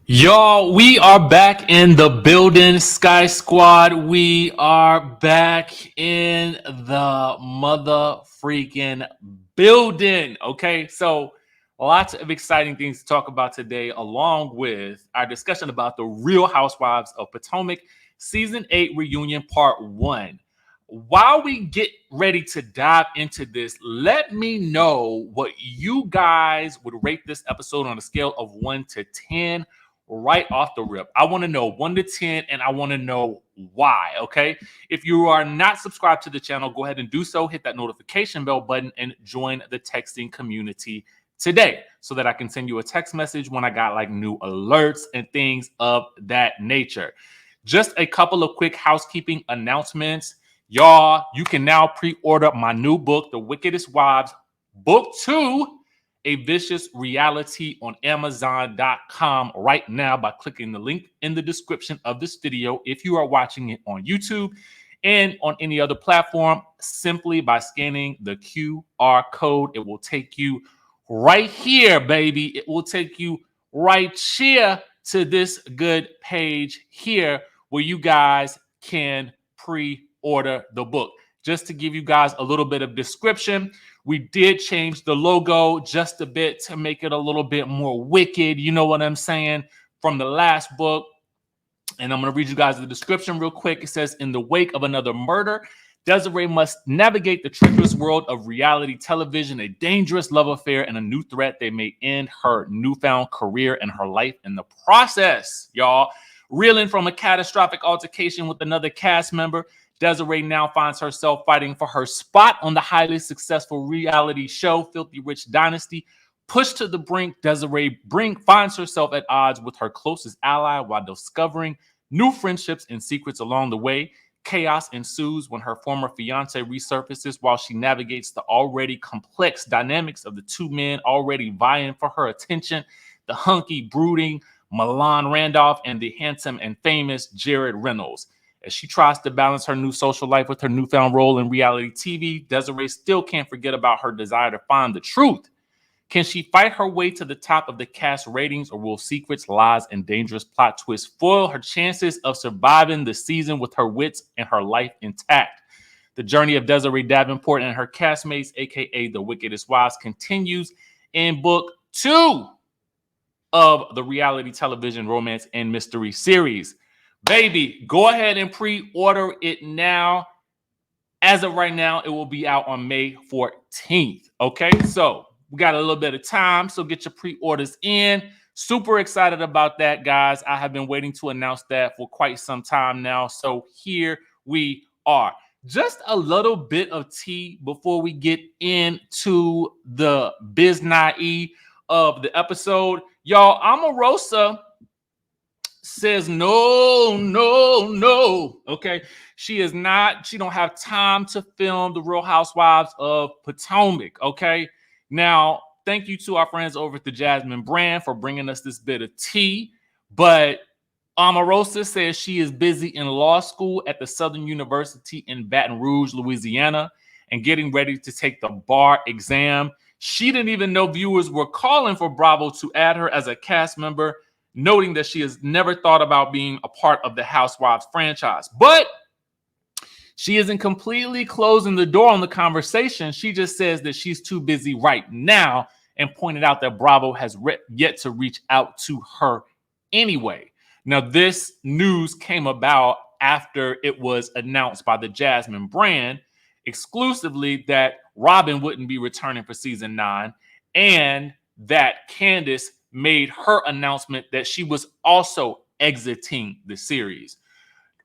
Y'all, we are back in the building, Sky Squad. We are back in the mother freaking building. Okay, so lots of exciting things to talk about today, along with our discussion about the Real Housewives of Potomac Season 8 Reunion Part 1. While we get ready to dive into this, let me know what you guys would rate this episode on a scale of 1 to 10 right off the rip. I want to know 1 to 10 and I want to know why. Okay. If you are not subscribed to the channel, go ahead and do so. Hit that notification bell button and join the texting community today so that I can send you a text message when I got like new alerts and things of that nature. Just a couple of quick housekeeping announcements. Y'all, you can now pre-order my new book, The Wickedest Wives, Book 2, A Vicious Reality, on Amazon.com right now by clicking the link in the description of this video. If you are watching it on YouTube and on any other platform, simply by scanning the QR code, it will take you right here, baby. It will take you right here to this good page here where you guys can pre-order the book. Just to give you guys a little bit of description, we did change the logo just a bit to make it a little bit more wicked. You know what I'm saying? From the last book. And I'm going to read you guys the description real quick. It says, in the wake of another murder, Desiree must navigate the treacherous world of reality television, a dangerous love affair, and a new threat that may end her newfound career and her life in the process, y'all. Reeling from a catastrophic altercation with another cast member, Desiree now finds herself fighting for her spot on the highly successful reality show Filthy Rich Dynasty. Pushed to the brink, Desiree finds herself at odds with her closest ally while discovering new friendships and secrets along the way. Chaos ensues when her former fiance resurfaces while she navigates the already complex dynamics of the two men already vying for her attention, the hunky, brooding Milan Randolph and the handsome and famous Jared Reynolds. As she tries to balance her new social life with her newfound role in reality TV, Desiree still can't forget about her desire to find the truth. Can she fight her way to the top of the cast ratings, or will secrets, lies, and dangerous plot twists foil her chances of surviving the season with her wits and her life intact? The journey of Desiree Davenport and her castmates, aka the Wickedest Wives, continues in book 2 of the reality television romance and mystery series. Baby, go ahead and pre-order it now. As of right now, it will be out on May 14th. Okay, so we got a little bit of time, so get your pre-orders in. Super excited about that, guys. I have been waiting to announce that for quite some time now, so here we are. Just a little bit of tea before we get into the biznai of the episode. Y'all, Omarosa says no, no, no. Okay. She don't have time to film the Real Housewives of Potomac. Okay. Now, thank you to our friends over at the Jasmine brand for bringing us this bit of tea. But Omarosa says she is busy in law school at the Southern University in Baton Rouge, Louisiana, and getting ready to take the bar exam. She didn't even know viewers were calling for Bravo to add her as a cast member, noting that she has never thought about being a part of the Housewives franchise. But she isn't completely closing the door on the conversation. She just says that she's too busy right now and pointed out that Bravo has yet to reach out to her anyway. Now, this news came about after it was announced by the Jasmine brand exclusively that Robyn wouldn't be returning for season 9 and that Candiace made her announcement that she was also exiting the series.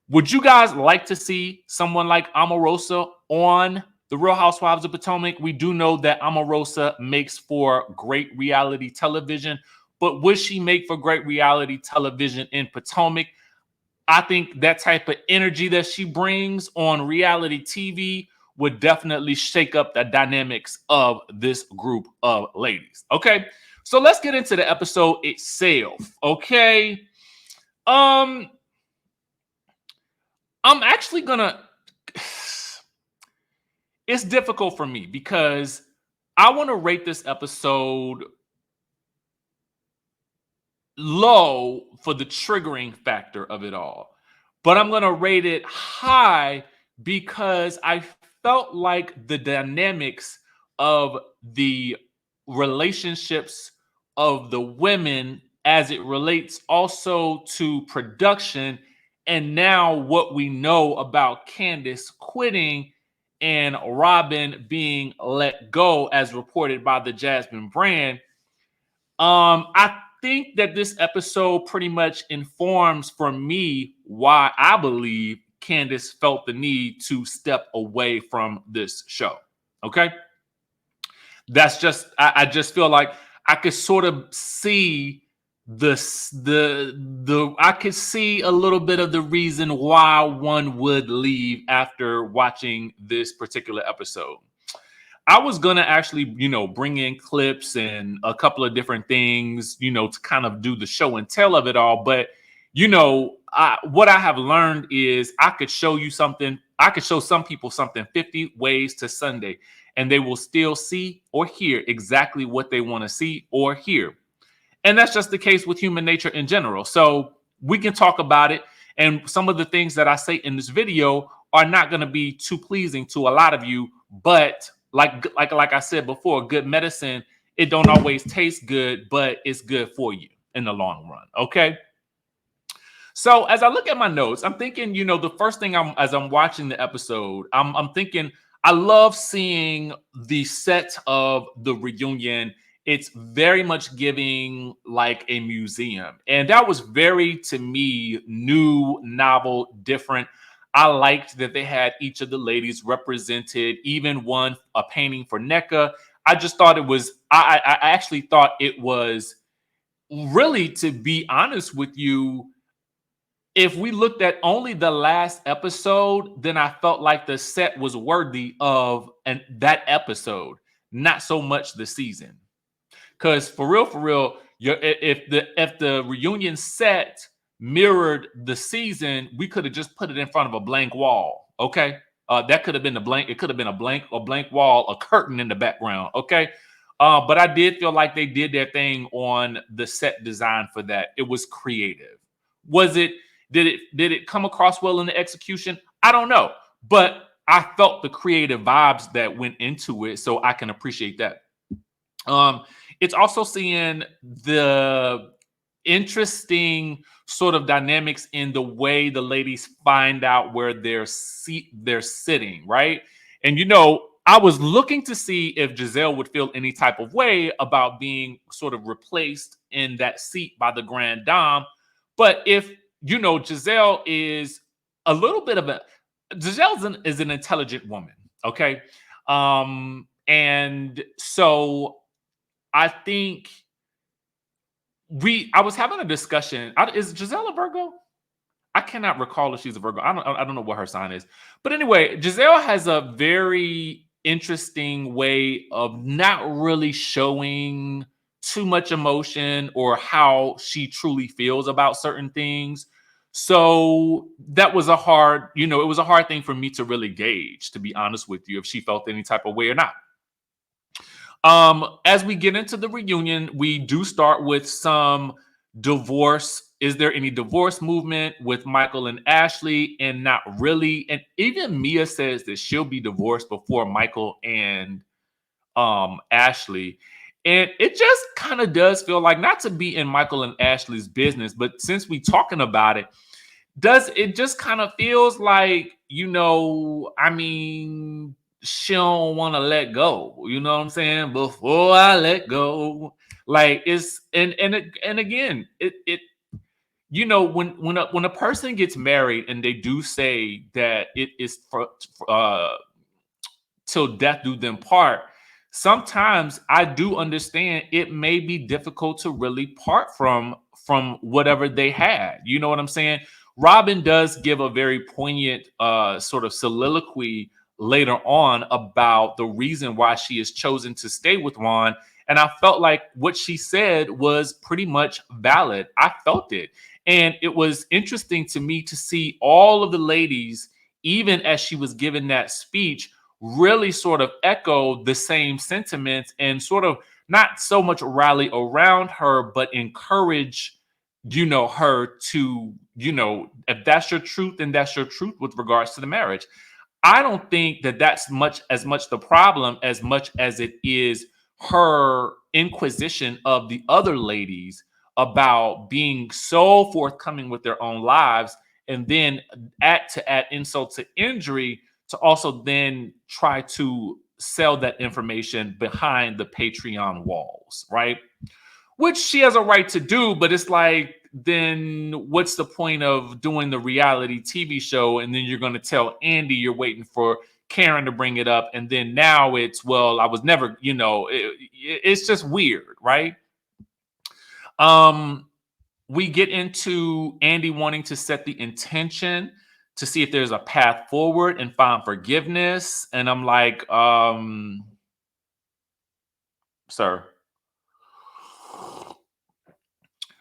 Would you guys like to see someone like Omarosa on the Real Housewives of Potomac? We do know that Omarosa makes for great reality television, but would she make for great reality television in Potomac? I think that type of energy that she brings on reality TV would definitely shake up the dynamics of this group of ladies. Okay, so let's get into the episode itself. Okay, I'm actually gonna. It's difficult for me because I want to rate this episode low for the triggering factor of it all. But I'm going to rate it high because I felt like the dynamics of the relationships of the women as it relates also to production and now what we know about Candiace quitting and Robyn being let go as reported by the Jasmine brand. I think that this episode pretty much informs for me why I believe Candiace felt the need to step away from this show. Okay. That's just I just feel like I could sort of see the I could see a little bit of the reason why one would leave after watching this particular episode. I was gonna actually, bring in clips and a couple of different things, to kind of do the show and tell of it all. But what I have learned is I could show you something. I could show some people something 50 ways to Sunday, and they will still see or hear exactly what they want to see or hear. And that's just the case with human nature in general. So we can talk about it. And some of the things that I say in this video are not going to be too pleasing to a lot of you. But like I said before, good medicine, it don't always taste good, but it's good for you in the long run. Okay. So as I look at my notes, I'm thinking, the first thing as I'm watching the episode, I'm thinking I love seeing the set of the reunion. It's very much giving like a museum. And that was very, to me, new, novel, different. I liked that they had each of the ladies represented, even one, a painting for NECA. I just thought it was, I actually thought it was really, to be honest with you, if we looked at only the last episode, then I felt like the set was worthy of that episode, not so much the season. Because for real, if the reunion set mirrored the season, we could have just put it in front of a blank wall. Okay, that could have been a blank. It could have been a blank wall, a curtain in the background. Okay, but I did feel like they did their thing on the set design for that. It was creative. Was it? Did it come across well in the execution? I don't know, but I felt the creative vibes that went into it, so I can appreciate that. It's also seeing the interesting sort of dynamics in the way the ladies find out where they're sitting, right? And I was looking to see if Gizelle would feel any type of way about being sort of replaced in that seat by the Grand Dame. But if Gizelle is a little bit of a Giselle is an intelligent woman, okay? And so I think I was having a discussion. Is Gizelle a Virgo? I cannot recall if she's a Virgo. I don't know what her sign is. But anyway, Gizelle has a very interesting way of not really showing too much emotion or how she truly feels about certain things. So that was it was a hard thing for me to really gauge, to be honest with you, if she felt any type of way or not. As we get into the reunion, we do start with some divorce. Is there any divorce movement with Michael and Ashley? And not really. And even Mia says that she'll be divorced before Michael and Ashley. And it just kind of does feel like, not to be in Michael and Ashley's business, but since we talking about it, it just kind of feels like, I mean, she don't want to let go. You know what I'm saying? Before I let go, like it's and again, when a person gets married and they do say that it is for till death do them part. Sometimes I do understand it may be difficult to really part from whatever they had. You know what I'm saying? Robyn does give a very poignant sort of soliloquy later on about the reason why she has chosen to stay with Ron. And I felt like what she said was pretty much valid. I felt it. And it was interesting to me to see all of the ladies, even as she was giving that speech, really sort of echo the same sentiments and sort of not so much rally around her, but encourage her to, if that's your truth, then that's your truth with regards to the marriage. I don't think that that's as much the problem as much as it is her inquisition of the other ladies about being so forthcoming with their own lives, and then to add insult to injury, to also then try to sell that information behind the Patreon walls, right? Which she has a right to do, but it's like, then what's the point of doing the reality TV show? And then you're going to tell Andy you're waiting for Karen to bring it up. And then now it's, well, I was never, it's just weird, right? We get into Andy wanting to set the intention to see if there's a path forward and find forgiveness. And I'm like, sir,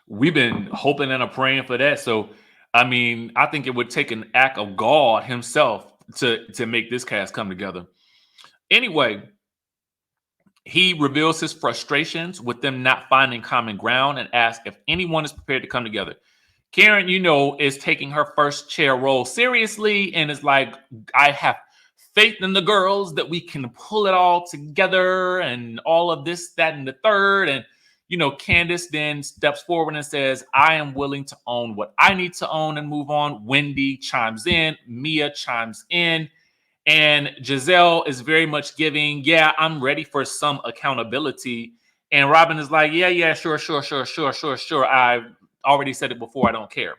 we've been hoping and praying for that. So, I mean, I think it would take an act of God himself to make this cast come together. Anyway, he reveals his frustrations with them not finding common ground and asks if anyone is prepared to come together. Karen, is taking her first chair role seriously and is like, I have faith in the girls that we can pull it all together and all of this, that, and the third. And Candace then steps forward and says, I am willing to own what I need to own and move on. Wendy chimes in. Mia chimes in. And Gizelle is very much giving, yeah, I'm ready for some accountability. And Robyn is like, yeah, sure. I already said it before. I don't care.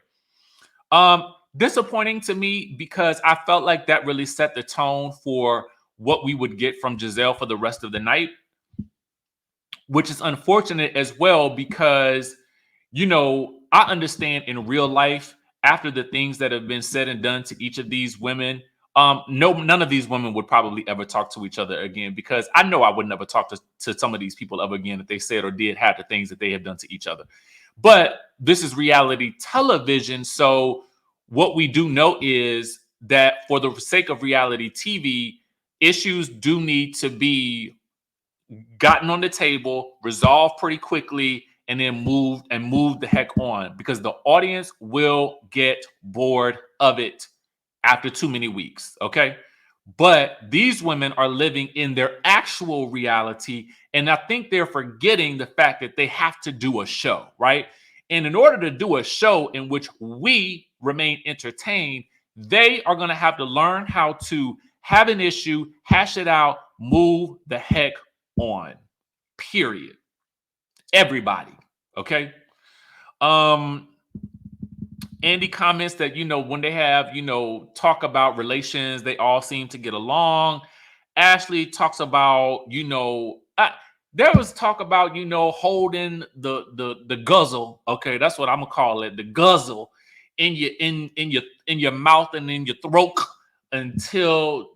Disappointing to me because I felt like that really set the tone for what we would get from Gizelle for the rest of the night, which is unfortunate as well because, I understand in real life, after the things that have been said and done to each of these women, none of these women would probably ever talk to each other again, because I know I would never talk to some of these people ever again if they said or did have the things that they have done to each other. But this is reality television. So what we do know is that for the sake of reality TV, issues do need to be gotten on the table, resolved pretty quickly, and then moved the heck on, because the audience will get bored of it after too many weeks. Okay. But these women are living in their actual reality. And I think they're forgetting the fact that they have to do a show, right? And in order to do a show in which we remain entertained, they are going to have to learn how to have an issue, hash it out, move the heck on. Period. Everybody. Okay. Andy comments that, when they have, talk about relations, they all seem to get along. Ashley talks about, there was talk about, holding the guzzle. Okay, that's what I'm gonna call it, the guzzle in your mouth and in your throat until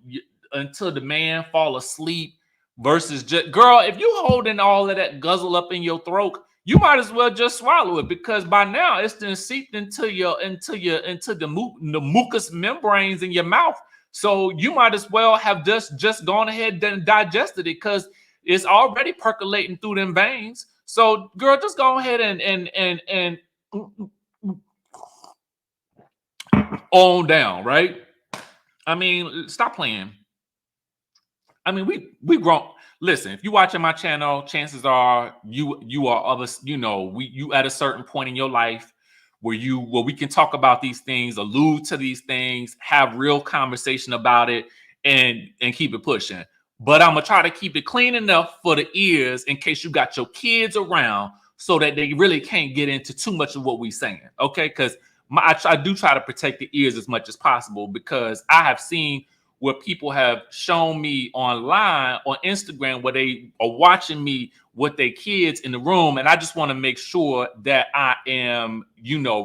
the man fall asleep. Versus just, girl, if you holding all of that guzzle up in your throat, you might as well just swallow it, because by now it's been seeped into the mucous membranes in your mouth. So you might as well have just gone ahead and digested it, because it's already percolating through them veins. So, girl, just go ahead and on down, right? I mean, stop playing. I mean, we grown. Listen, if you're watching my channel, chances are you are of us. You at a certain point in your life where we can talk about these things, allude to these things, have real conversation about it, and keep it pushing. But I'm gonna try to keep it clean enough for the ears in case you got your kids around, so that they really can't get into too much of what we're saying. Okay, because I do try to protect the ears as much as possible, because I have seen where people have shown me online on Instagram where they are watching me with their kids in the room. And I just want to make sure that I am,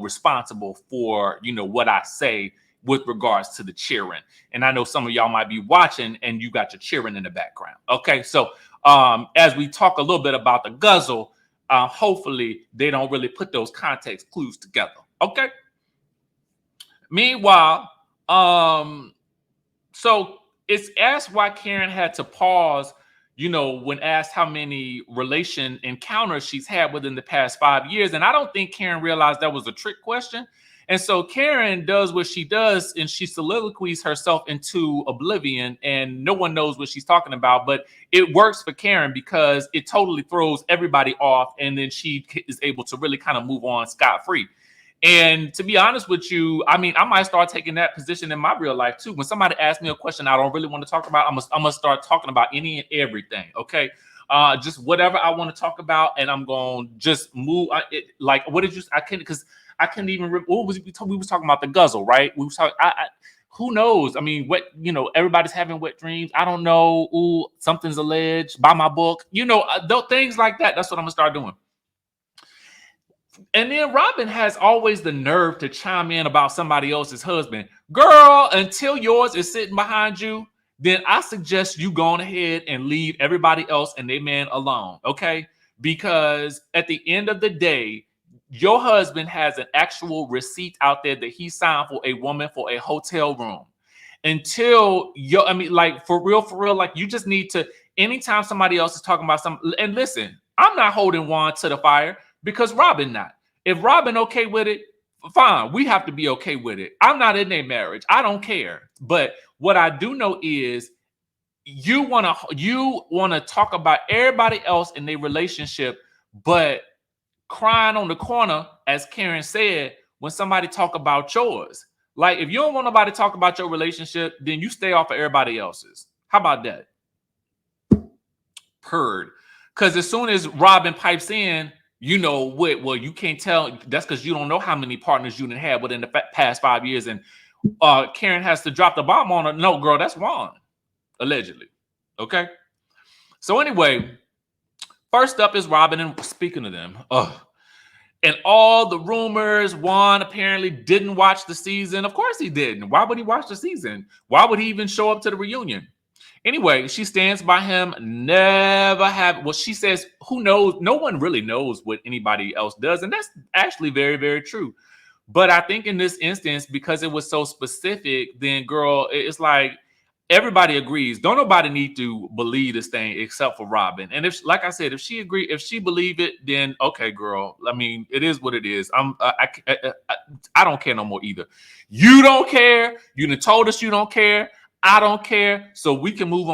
responsible for, what I say with regards to the cheering. And I know some of y'all might be watching and you got your cheering in the background. Okay. So as we talk a little bit about the guzzle, hopefully they don't really put those context clues together. Okay. Meanwhile, so it's asked why Karen had to pause, when asked how many relation encounters she's had within the past 5 years. And I don't think Karen realized that was a trick question. And so Karen does what she does, and she soliloquies herself into oblivion, and no one knows what she's talking about. But it works for Karen because it totally throws everybody off, and then she is able to really kind of move on scot-free. And to be honest with you, I mean, I might start taking that position in my real life too. When somebody asks me a question I don't really want to talk about, I'm gonna start talking about any and everything. Okay, just whatever I want to talk about, and I'm gonna just move. Like, what did you? I couldn't because I couldn't even. What was we was talking about the guzzle, right? We was talking. Who knows? I mean, everybody's having wet dreams. I don't know. Ooh, something's alleged. Buy my book. Things like that. That's what I'm gonna start doing. And then Robyn has always the nerve to chime in about somebody else's husband. Girl, until yours is sitting behind you, then I suggest you go on ahead and leave everybody else and their man alone, okay? Because at the end of the day, your husband has an actual receipt out there that he signed for a woman for a hotel room. Like for real, like you just need to, anytime somebody else is talking about something, and listen, I'm not holding Juan to the fire because Robyn not. If Robyn okay with it, fine. We have to be okay with it. I'm not in their marriage. I don't care. But what I do know is you wanna talk about everybody else in their relationship, but crying on the corner, as Karen said, when somebody talk about yours. Like, if you don't want nobody to talk about your relationship, then you stay off of everybody else's. How about that? Purred. Because as soon as Robyn pipes in, well, you can't tell. That's because you don't know how many partners you done had within the past 5 years. And Karen has to drop the bomb on her. No, girl, that's Juan, allegedly. Okay. So anyway, first up is Robyn, and speaking of them, and all the rumors, Juan apparently didn't watch the season. Of course he didn't. Why would he watch the season? Why would he even show up to the reunion? Anyway, she stands by him. She says, who knows? No one really knows what anybody else does. And that's actually very, very true. But I think in this instance, because it was so specific, then girl, it's like everybody agrees. Don't nobody need to believe this thing except for Robyn. And if, like I said, if she believe it, then okay, girl. I mean, it is what it is. I don't care no more either. You don't care. You done told us you don't care. I don't care, so we can move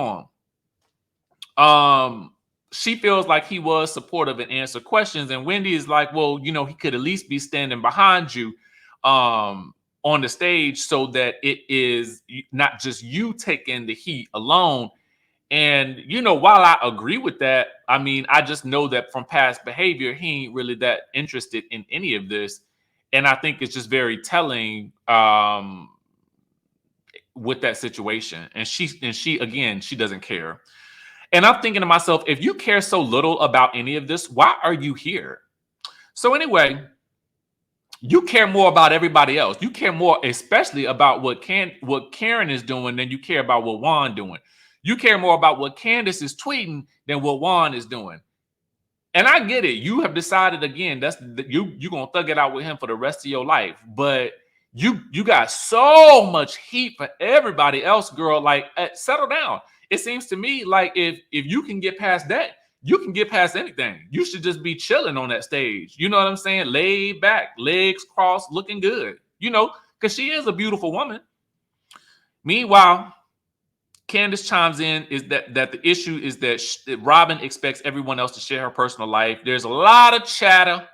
on. She feels like he was supportive and answered questions, and Wendy is like, well, he could at least be standing behind you on the stage so that it is not just you taking the heat alone. And while I agree with that, I mean, I just know that from past behavior, he ain't really that interested in any of this, and I think it's just very telling. With that situation, and she again, she doesn't care. And I'm thinking to myself, if you care so little about any of this, why are you here? So anyway, you care more about everybody else. You care more, especially about what Karen is doing, than you care about what Juan doing. You care more about what Candace is tweeting than what Juan is doing. And I get it. You have decided again, you're gonna thug it out with him for the rest of your life, but you got so much heat for everybody else, girl. Like, settle down. It seems to me like if you can get past that, you can get past anything. You should just be chilling on that stage. You know what I'm saying? Laid back, legs crossed, looking good. Because she is a beautiful woman. Meanwhile, Candace chimes in is that the issue is that Robyn expects everyone else to share her personal life. There's a lot of chatter.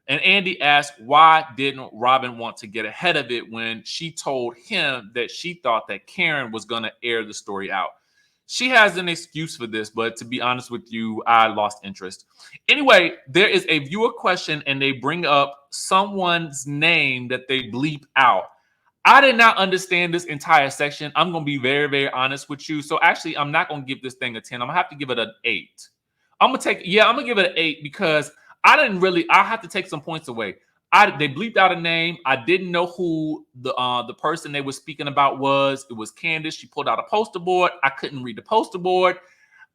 And Andy asked, why didn't Robyn want to get ahead of it when she told him that she thought that Karen was going to air the story out? She has an excuse for this, but to be honest with you, I lost interest. Anyway, there is a viewer question, and they bring up someone's name that they bleep out. I did not understand this entire section. I'm going to be very, very honest with you. So actually, I'm not going to give this thing a 10. I'm going to have to give it an 8. I'm going to give it an 8 because I have to take some points away. They bleeped out a name. I didn't know who the person they were speaking about was. It was Candiace. She pulled out a poster board. I couldn't read the poster board.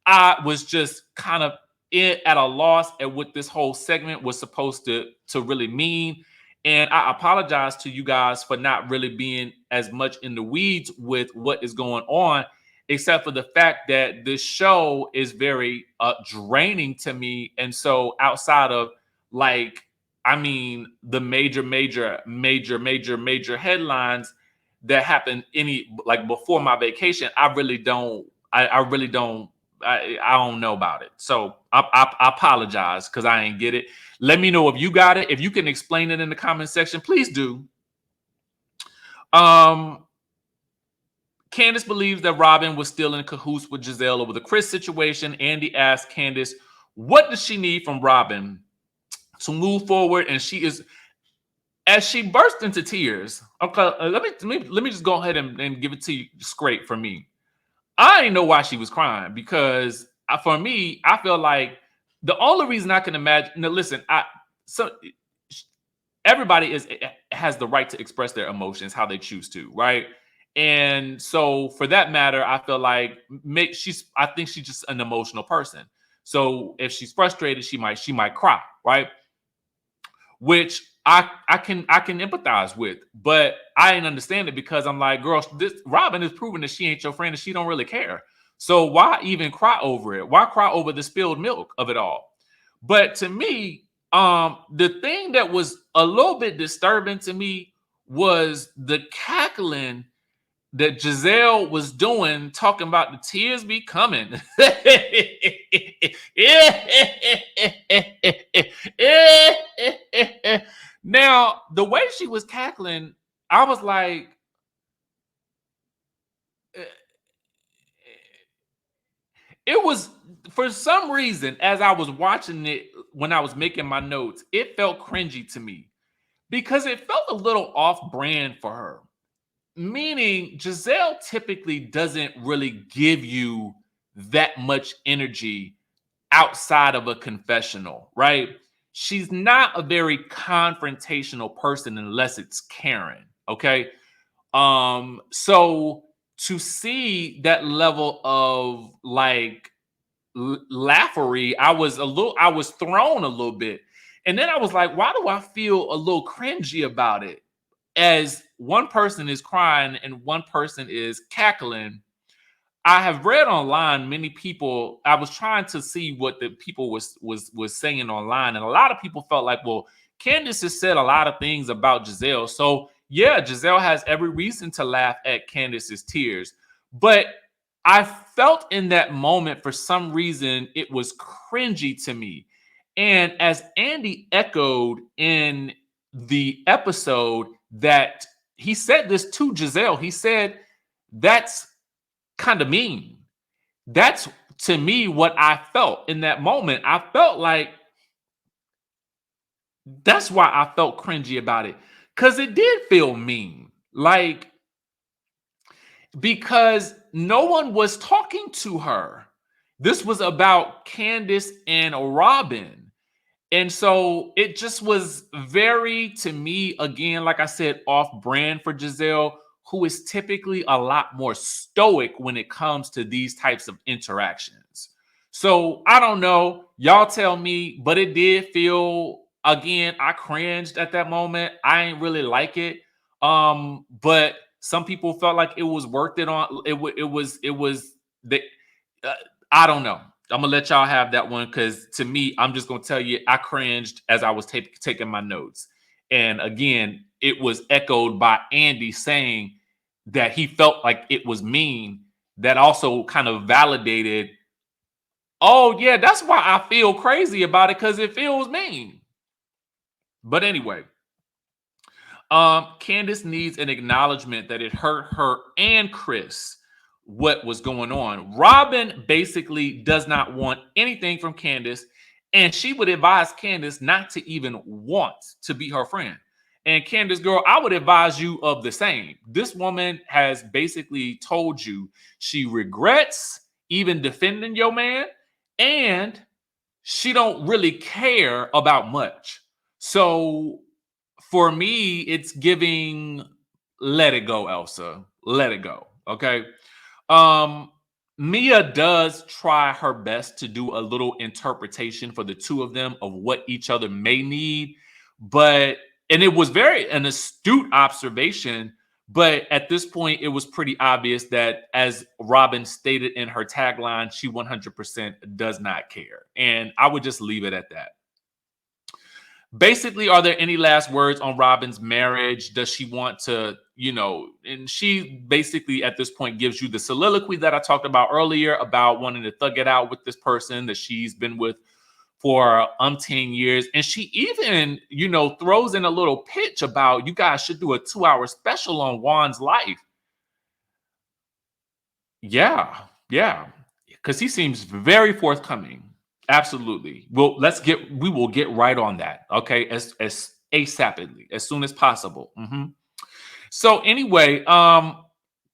I was just kind of at a loss at what this whole segment was supposed to really mean. And I apologize to you guys for not really being as much in the weeds with what is going on. except for the fact that this show is very draining to me. And so outside of like, I mean, the major headlines that happened any like before my vacation, I really don't, I really don't, I don't know about it. So I apologize because I ain't get it. Let me know if you got it. If you can explain it in the comment section, please do. Candace believes that Robyn was still in cahoots with Gizelle over the Chris situation. Andy asked Candace, what does she need from Robyn to move forward? And she is, as she burst into tears. Okay, let me just go ahead and give it to you straight for me. I didn't know why she was crying because for me, I feel like the only reason I can imagine. Now, listen, everybody has the right to express their emotions how they choose to, right? And so for that matter, I feel like I think she's just an emotional person. So if she's frustrated, she might cry, right? Which I can empathize with, but I didn't understand it because I'm like, girl, this Robyn is proving that she ain't your friend and she don't really care. So why even cry over it? Why cry over the spilled milk of it all? But to me, the thing that was a little bit disturbing to me was the cackling that Gizelle was doing, talking about the tears be coming. Now, the way she was cackling, I was like, it was for some reason, as I was watching it when I was making my notes, it felt cringy to me because it felt a little off brand for her. Meaning, Gizelle typically doesn't really give you that much energy outside of a confessional, right? She's not a very confrontational person unless it's Karen, okay? So to see that level of like laughery, I was thrown a little bit. And then I was like, why do I feel a little cringy about it? As one person is crying and one person is cackling. I have read online many people. I was trying to see what the people was saying online, and a lot of people felt like, well, Candiace has said a lot of things about Gizelle, so yeah, Gizelle has every reason to laugh at Candiace's tears. But I felt in that moment, for some reason, it was cringy to me. And as Andy echoed in the episode, that he said this to Gizelle, he said, that's kind of mean. That's to me what I felt in that moment. I felt like that's why I felt cringy about it, because it did feel mean. Like, because no one was talking to her. This was about Candace and Robyn. And so it just was very, to me, again, like I said, off brand for Gizelle, who is typically a lot more stoic when it comes to these types of interactions. So I don't know. Y'all tell me, but it did feel, again, I cringed at that moment. I ain't really like it. But some people felt like it was worth it on it was the I don't know. I'm gonna let y'all have that one because to me, I'm just gonna tell you, I cringed as I was taking my notes. And again, it was echoed by Andy saying that he felt like it was mean. That also kind of validated, oh yeah, that's why I feel crazy about it, because it feels mean. But anyway, Candace needs an acknowledgement that it hurt her and Chris what was going on. Robyn basically does not want anything from Candace, and she would advise Candace not to even want to be her friend. And Candace, girl, I would advise you of the same. This woman has basically told you she regrets even defending your man, and she don't really care about much. So for me, it's giving, let it go, Elsa. Let it go. Okay. Um, Mia does try her best to do a little interpretation for the two of them of what each other may need, but and it was very an astute observation, But at this point, it was pretty obvious that, as Robyn stated in her tagline, she 100% does not care. And I would just leave it at that. Basically, are there any last words on Robyn's marriage? Does she want to, and she basically at this point gives you the soliloquy that I talked about earlier about wanting to thug it out with this person that she's been with for umpteen years. And she even, throws in a little pitch about you guys should do a 2-hour special on Juan's life. Yeah, yeah. Because he seems very forthcoming. Absolutely. Well, we will get right on that. Okay. As ASAPidly, as soon as possible. So anyway,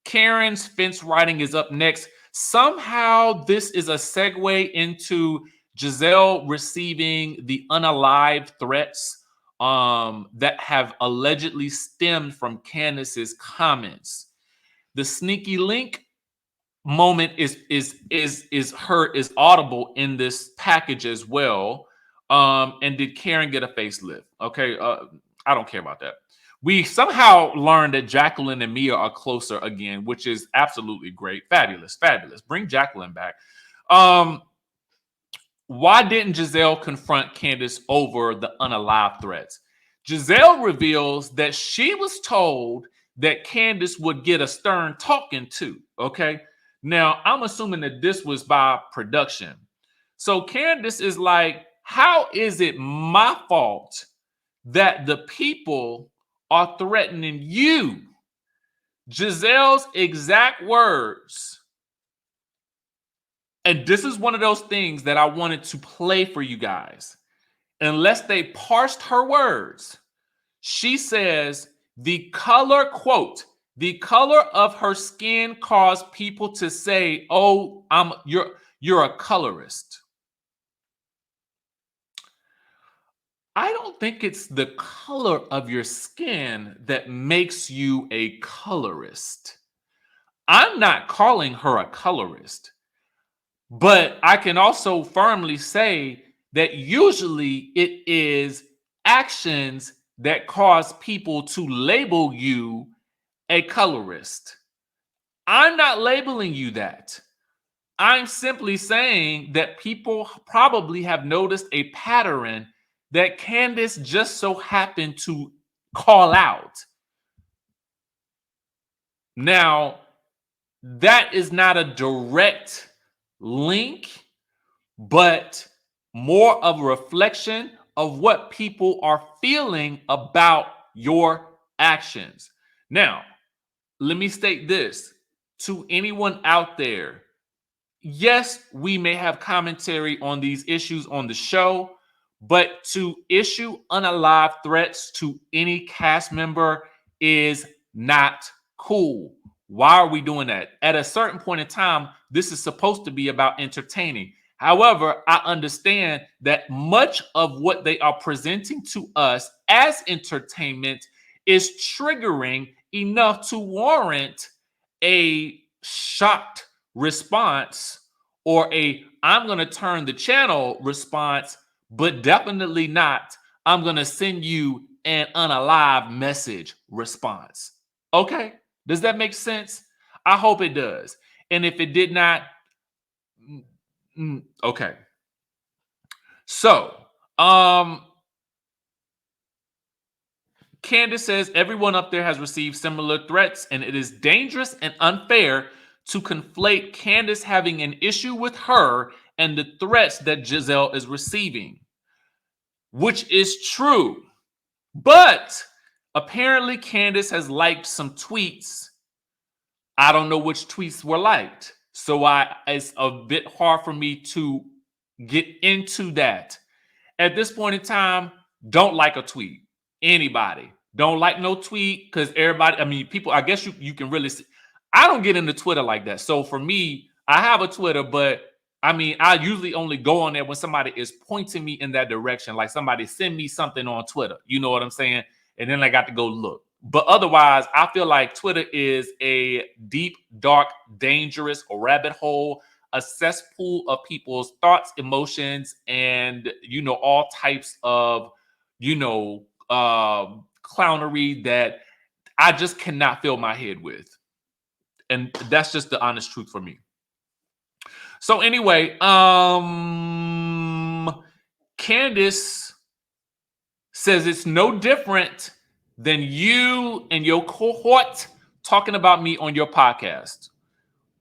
Karen's fence riding is up next. Somehow this is a segue into Gizelle receiving the unalived threats that have allegedly stemmed from Candace's comments. The sneaky link moment is audible in this package as well. And did Karen get a facelift? Okay, I don't care about that. We somehow learned that Jacqueline and Mia are closer again, which is absolutely great. Fabulous. Bring Jacqueline back. Why didn't Gizelle confront Candace over the unalived threats? Gizelle reveals that she was told that Candace would get a stern talking to. Okay. Now, I'm assuming that this was by production. So Candace is like, how is it my fault that the people are threatening you? Gizelle's exact words. And this is one of those things that I wanted to play for you guys. Unless they parsed her words, she says the color, quote, the color of her skin caused people to say, "Oh, you're a colorist." I don't think it's the color of your skin that makes you a colorist. I'm not calling her a colorist, but I can also firmly say that usually it is actions that cause people to label you a colorist. I'm not labeling you that. I'm simply saying that people probably have noticed a pattern that Candace just so happened to call out. Now, that is not a direct link, but more of a reflection of what people are feeling about your actions. Now, let me state this to anyone out there. Yes, we may have commentary on these issues on the show, but to issue unalived threats to any cast member is not cool. Why are we doing that? At a certain point in time, this is supposed to be about entertaining. However, I understand that much of what they are presenting to us as entertainment is triggering enough to warrant a shocked response or a "I'm going to turn the channel" response, but definitely not "I'm going to send you an unalive message" response. Okay? Does that make sense? I hope it does. And if it did not, okay. So, Candace says everyone up there has received similar threats, and it is dangerous and unfair to conflate Candace having an issue with her and the threats that Gizelle is receiving, which is true. But apparently Candace has liked some tweets. I don't know which tweets were liked. So it's a bit hard for me to get into that. At this point in time, don't like a tweet. Anybody. Don't like no tweet because everybody, people, I guess you can really see. I don't get into Twitter like that. So for me, I have a Twitter, but I usually only go on there when somebody is pointing me in that direction. Like somebody send me something on Twitter. You know what I'm saying? And then I got to go look. But otherwise, I feel like Twitter is a deep, dark, dangerous rabbit hole, a cesspool of people's thoughts, emotions, and all types of clownery that I just cannot fill my head with. And that's just the honest truth for me. So anyway, Candiace says it's no different than you and your cohort talking about me on your podcast.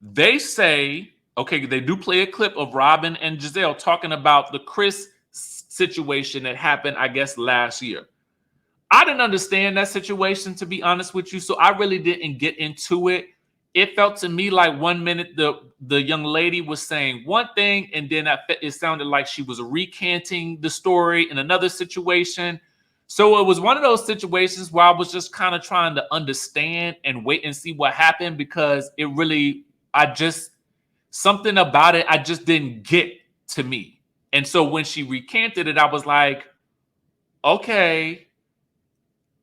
They say, okay, they do play a clip of Robyn and Gizelle talking about the Chris situation that happened, I guess, last year. I didn't understand that situation, to be honest with you, so I really didn't get into it. It felt to me like 1 minute the young lady was saying one thing, and then it sounded like she was recanting the story in another situation. So it was one of those situations where I was just kind of trying to understand and wait and see what happened, because it really, something about it, I just didn't get to me. And so when she recanted it, I was like, okay.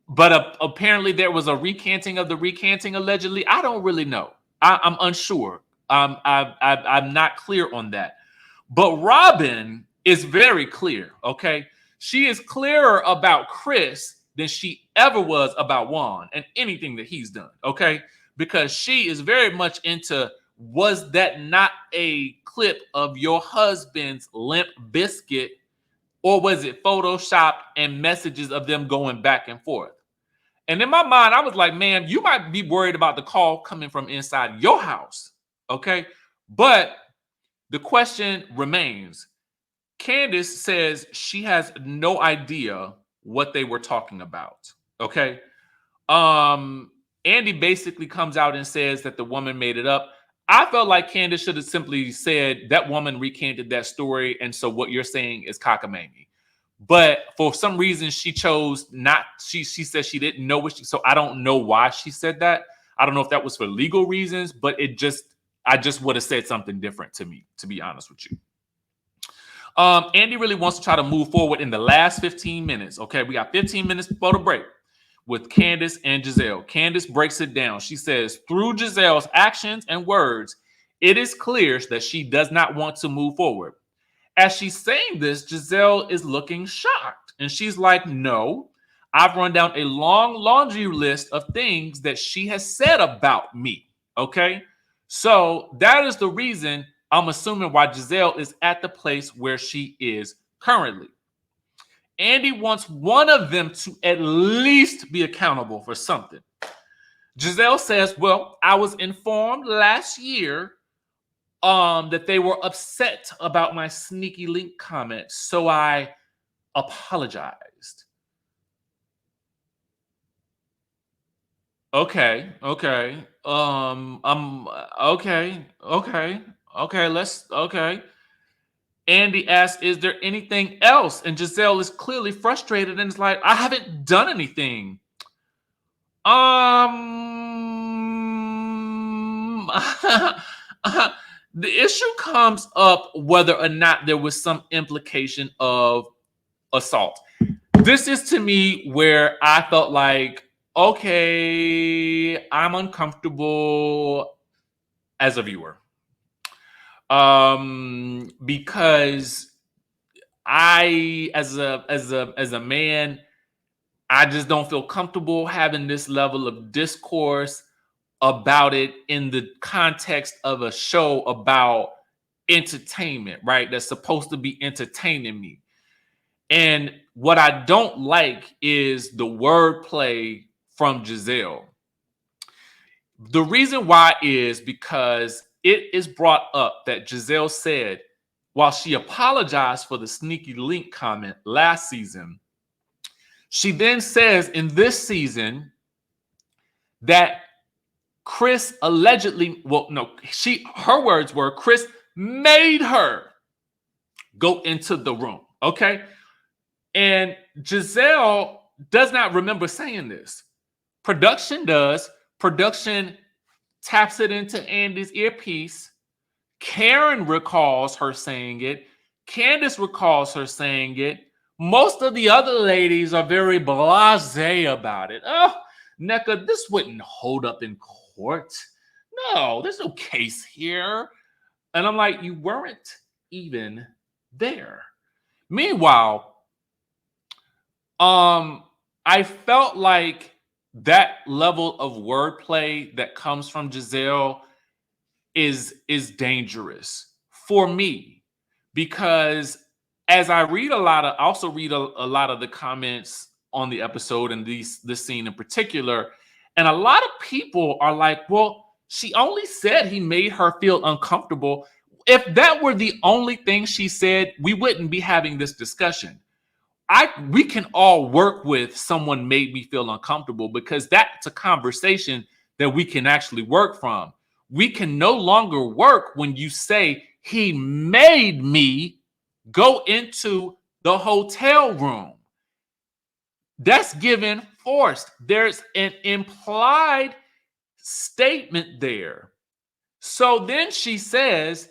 But apparently there was a recanting of the recanting, allegedly. I don't really know. I'm unsure. I'm not clear on that. But Robyn is very clear, okay? She is clearer about Chris than she ever was about Juan and anything that he's done, okay? Because she is very much into, was that not a clip of your husband's Limp Biscuit, or was it Photoshopped and messages of them going back and forth? And in my mind, I was like, man, you might be worried about the call coming from inside your house, okay? But the question remains. Candiace says she has no idea what they were talking about, okay? Andy basically comes out and says that the woman made it up. I felt like Candiace should have simply said that woman recanted that story, and so what you're saying is cockamamie. But for some reason, she chose not. She said she didn't know what so I don't know why she said that. I don't know if that was for legal reasons, but I just would have said something different to me, to be honest with you. Andy really wants to try to move forward in the last 15 minutes. Okay, we got 15 minutes before the break with Candiace and Gizelle. Candiace breaks it down. She says, through Gizelle's actions and words, it is clear that she does not want to move forward. As she's saying this, Gizelle is looking shocked. And she's like, no, I've run down a long laundry list of things that she has said about me. Okay. So that is the reason I'm assuming why Gizelle is at the place where she is currently. Andy wants one of them to at least be accountable for something. Gizelle says, well, I was informed last year that they were upset about my sneaky link comment, so I apologized. Okay. Okay. Andy asks, is there anything else? And Gizelle is clearly frustrated and is like, I haven't done anything. The issue comes up whether or not there was some implication of assault. This is to me where I felt like, okay, I'm uncomfortable as a viewer. Because I, as a man, I just don't feel comfortable having this level of discourse about it in the context of a show about entertainment, right? That's supposed to be entertaining me. And what I don't like is the wordplay from Gizelle. The reason why is because it is brought up that Gizelle said, while she apologized for the sneaky link comment last season, she then says in this season that Chris allegedly, her words were, Chris made her go into the room, okay? And Gizelle does not remember saying this. Production does. Production taps it into Andy's earpiece. Karen recalls her saying it. Candiace recalls her saying it. Most of the other ladies are very blasé about it. Oh, Nneka, this wouldn't hold up in court. No, there's no case here. And I'm like, you weren't even there. Meanwhile, I felt like that level of wordplay that comes from Gizelle is dangerous for me, because as I read a lot of, also read a lot of the comments on the episode and this scene in particular, and a lot of people are like, well, she only said he made her feel uncomfortable. If that were the only thing she said, we wouldn't be having this discussion. We can all work with someone made me feel uncomfortable, because that's a conversation that we can actually work from. We can no longer work when you say he made me go into the hotel room. That's given forced. There's an implied statement there. So then she says,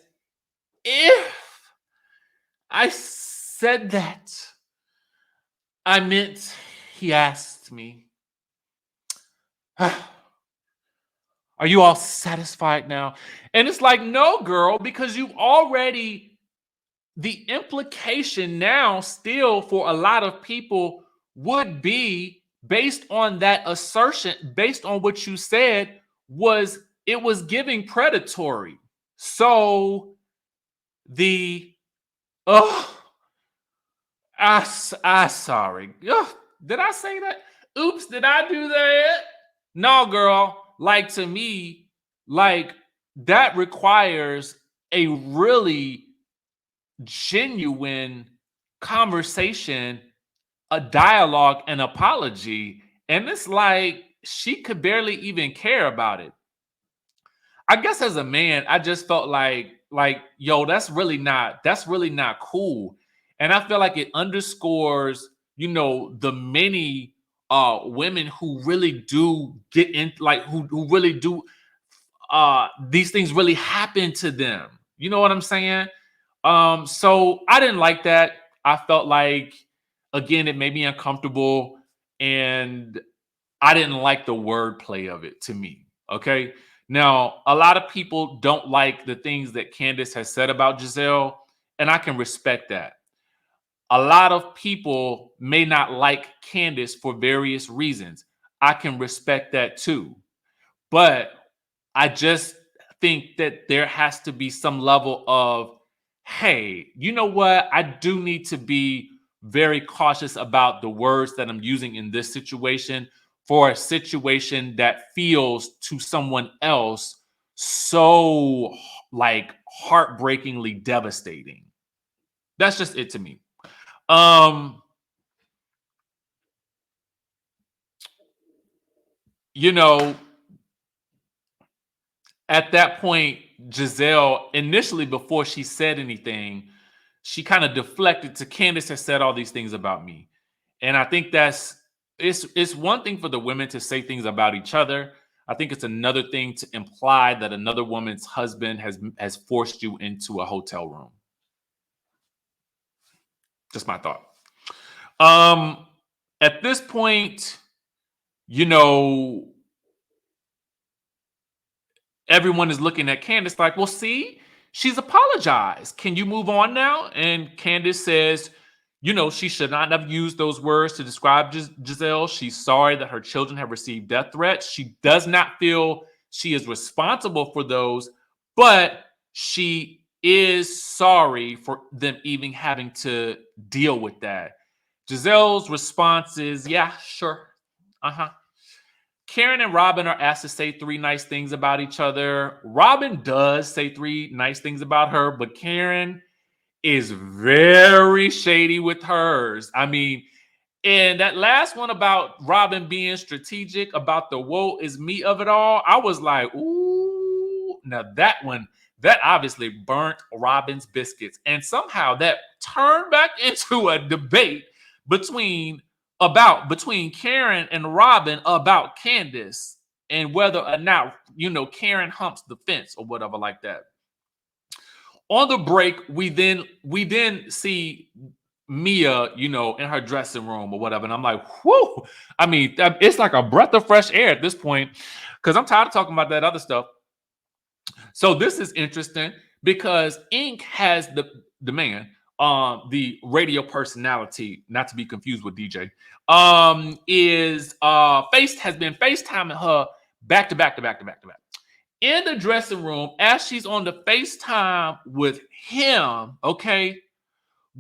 if I said that, I meant he asked me, are you all satisfied now? And it's like, no, girl, because you've already, the implication now still for a lot of people would be, based on that assertion, based on what you said, was it was giving predatory. So the, oh, I sorry. Ugh, did I say that? Oops, did I do that? No, girl. Like, to me, like, that requires a really genuine conversation, a dialogue, an apology. And it's like she could barely even care about it. I guess as a man, I just felt like, yo, that's really not cool. And I feel like it underscores, the many women who really do get in, like, who really do these things really happen to them. You know what I'm saying? So I didn't like that. I felt like, again, it made me uncomfortable, and I didn't like the wordplay of it, to me. Okay. Now, a lot of people don't like the things that Candace has said about Gizelle, and I can respect that. A lot of people may not like Candace for various reasons. I can respect that too. But I just think that there has to be some level of, hey, you know what? I do need to be very cautious about the words that I'm using in this situation, for a situation that feels to someone else so, like, heartbreakingly devastating. That's just it to me. Um, you know, at that point, Gizelle, initially, before she said anything, she kind of deflected to, Candace has said all these things about me. And I think it's one thing for the women to say things about each other. I think it's another thing to imply that another woman's husband has forced you into a hotel room. Just my thought. At this point, you know, everyone is looking at Candace like, well, see, she's apologized. Can you move on now? And Candace says, she should not have used those words to describe Gizelle. She's sorry that her children have received death threats. She does not feel she is responsible for those, but she is sorry for them even having to deal with that. Gizelle's response is, yeah, sure. Uh-huh. Karen and Robyn are asked to say 3 nice things about each other. Robyn does say 3 nice things about her, but Karen is very shady with hers. I mean, and that last one about Robyn being strategic about the woe is me of it all, I was like, ooh, now that one, that obviously burnt Robyn's biscuits. And somehow that turned back into a debate between Karen and Robyn about Candace, and whether or not, Karen humps the fence or whatever like that. On the break, we then see Mia, in her dressing room or whatever. And I'm like, whoo. I mean, it's like a breath of fresh air at this point, because I'm tired of talking about that other stuff. So this is interesting because Ink has the man the radio personality, not to be confused with DJ, has been FaceTiming her back to back to back to back to back. In the dressing room, as she's on the FaceTime with him, okay,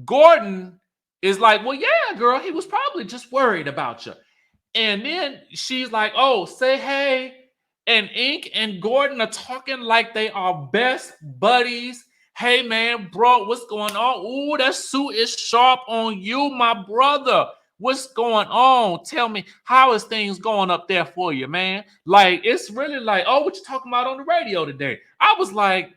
Gordon is like, well, yeah, girl, he was probably just worried about you. And then she's like, oh, say hey. And Ink and Gordon are talking like they are best buddies. Hey, man, bro, what's going on? Ooh, that suit is sharp on you, my brother. What's going on? Tell me, how is things going up there for you, man? Like, it's really like, oh, what you talking about on the radio today? I was like,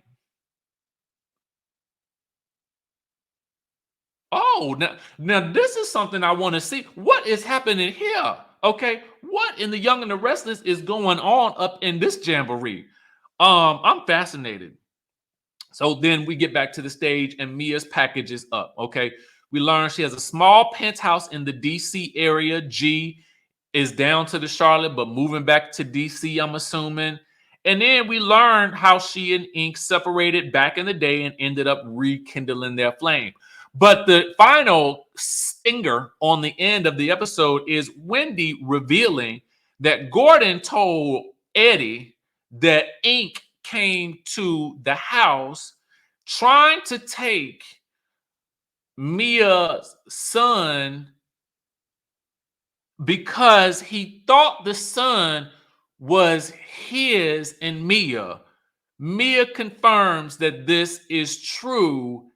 oh, now this is something I want to see. What is happening here? Okay, what in the Young and the Restless is going on up in this jamboree? I'm fascinated. So then we get back to the stage and Mia's package is up. Okay, we learn she has a small penthouse in the DC area. G is down to the Charlotte, but moving back to DC, I'm assuming. And then we learn how she and Ink separated back in the day and ended up rekindling their flame. But the final stinger on the end of the episode is Wendy revealing that Gordon told Eddie that Ink came to the house trying to take Mia's son because he thought the son was his and Mia. Mia confirms that this is true,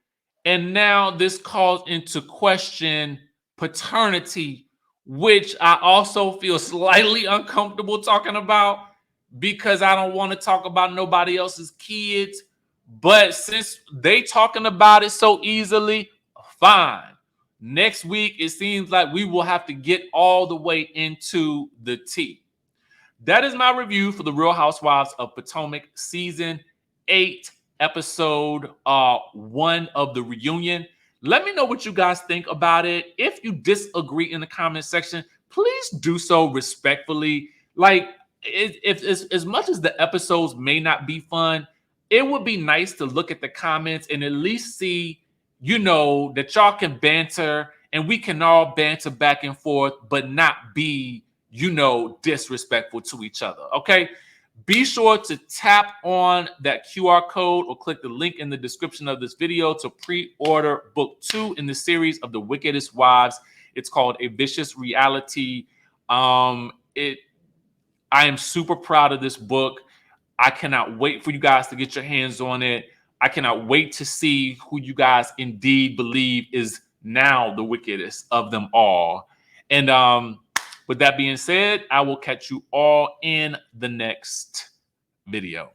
and now this calls into question paternity, which I also feel slightly uncomfortable talking about because I don't want to talk about nobody else's kids. But since they talking about it so easily, fine. Next week, it seems like we will have to get all the way into the tea. That is my review for the Real Housewives of Potomac season 8, episode 1 of the reunion. Let me know what you guys think about it. If you disagree in the comment section, please do so respectfully. Like, if as much as the episodes may not be fun, it would be nice to look at the comments and at least see, that y'all can banter and we can all banter back and forth, but not be, disrespectful to each other. Okay. Be sure to tap on that QR code or click the link in the description of this video to pre-order book 2 in the series of The Wickedest Wives. It's called A Vicious Reality. I am super proud of this book. I cannot wait for you guys to get your hands on it. I cannot wait to see who you guys indeed believe is now the wickedest of them all. And with that being said, I will catch you all in the next video.